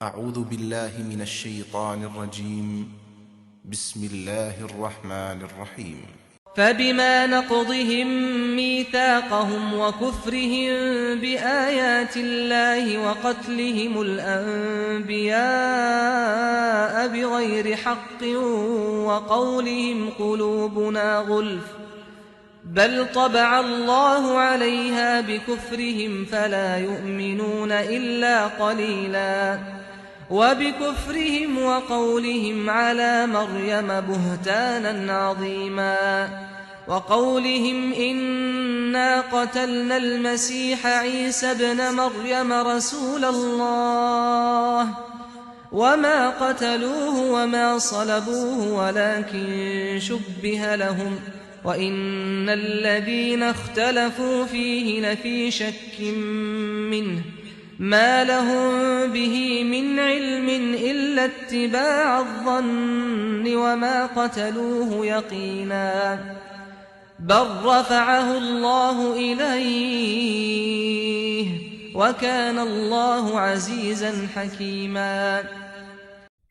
أعوذ بالله من الشيطان الرجيم. بسم الله الرحمن الرحيم. فبما نقضهم ميثاقهم وكفرهم بآيات الله وقتلهم الأنبياء بغير حق وقولهم قلوبنا غلف بل طبع الله عليها بكفرهم فلا يؤمنون إلا قليلا وبكفرهم وقولهم على مريم بهتانا عظيما وقولهم إنا قتلنا المسيح عيسى ابن مريم رسول الله وما قتلوه وما صلبوه ولكن شبه لهم وإن الذين اختلفوا فيه لفي شك منه ما لهم به من علم إلا اتباع الظن وما قتلوه يقينا بل رفعه الله إليه وكان الله عزيزا حكيما۔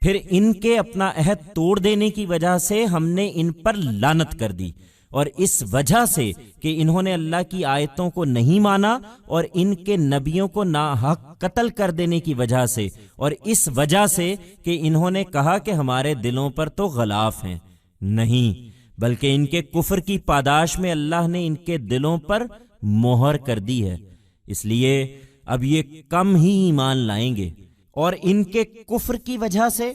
پھر ان کے اپنا عہد توڑ دینے کی وجہ سے ہم نے ان پر لعنت کر دی، اور اس وجہ سے کہ انہوں نے اللہ کی آیتوں کو نہیں مانا، اور ان کے نبیوں کو ناحق قتل کر دینے کی وجہ سے، اور اس وجہ سے کہ انہوں نے کہا کہ ہمارے دلوں پر تو غلاف ہیں، نہیں بلکہ ان کے کفر کی پاداش میں اللہ نے ان کے دلوں پر مہر کر دی ہے، اس لیے اب یہ کم ہی ایمان لائیں گے۔ اور ان کے کفر کی وجہ سے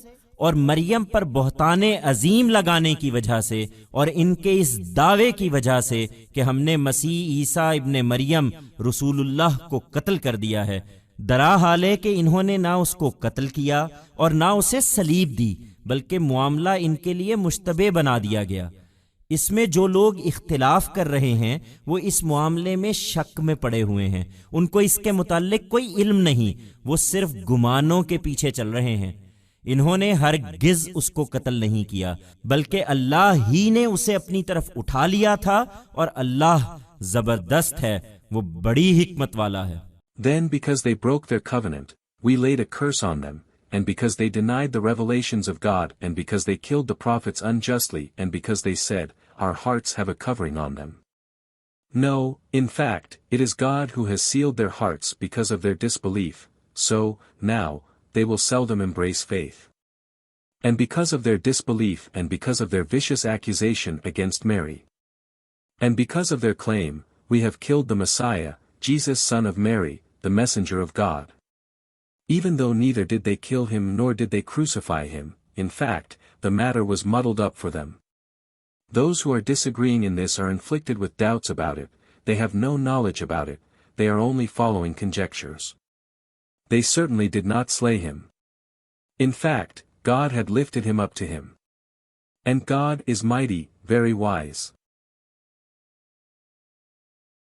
اور مریم پر بہتان عظیم لگانے کی وجہ سے اور ان کے اس دعوے کی وجہ سے کہ ہم نے مسیح عیسیٰ ابن مریم رسول اللہ کو قتل کر دیا ہے، درا حال ہے کہ انہوں نے نہ اس کو قتل کیا اور نہ اسے صلیب دی، بلکہ معاملہ ان کے لیے مشتبہ بنا دیا گیا۔ اس میں جو لوگ اختلاف کر رہے ہیں وہ اس معاملے میں شک میں پڑے ہوئے ہیں، ان کو اس کے متعلق کوئی علم نہیں، وہ صرف گمانوں کے پیچھے چل رہے ہیں۔ انہوں نے ہرگز اس کو قتل نہیں کیا، بلکہ اللہ ہی نے اسے اپنی طرف اٹھا لیا تھا، اور اللہ زبردست ہے، وہ بڑی حکمت والا ہے۔ Then because they broke their covenant, we laid a curse on them, and because they denied the revelations of God, and because they killed the prophets unjustly, and because they said, our hearts have a covering on them. No, in fact, it is God who has sealed their hearts because of their disbelief, so, now, they will seldom embrace faith. And because of their disbelief and because of their vicious accusation against Mary, and because of their claim, we have killed the Messiah, Jesus son of Mary, the messenger of God. Even though neither did they kill him nor did they crucify him, in fact, the matter was muddled up for them. Those who are disagreeing in this are inflicted with doubts about it, they have no knowledge about it, they are only following conjectures. They certainly did not slay him. In fact, God had lifted him up to him. And God is mighty, very wise.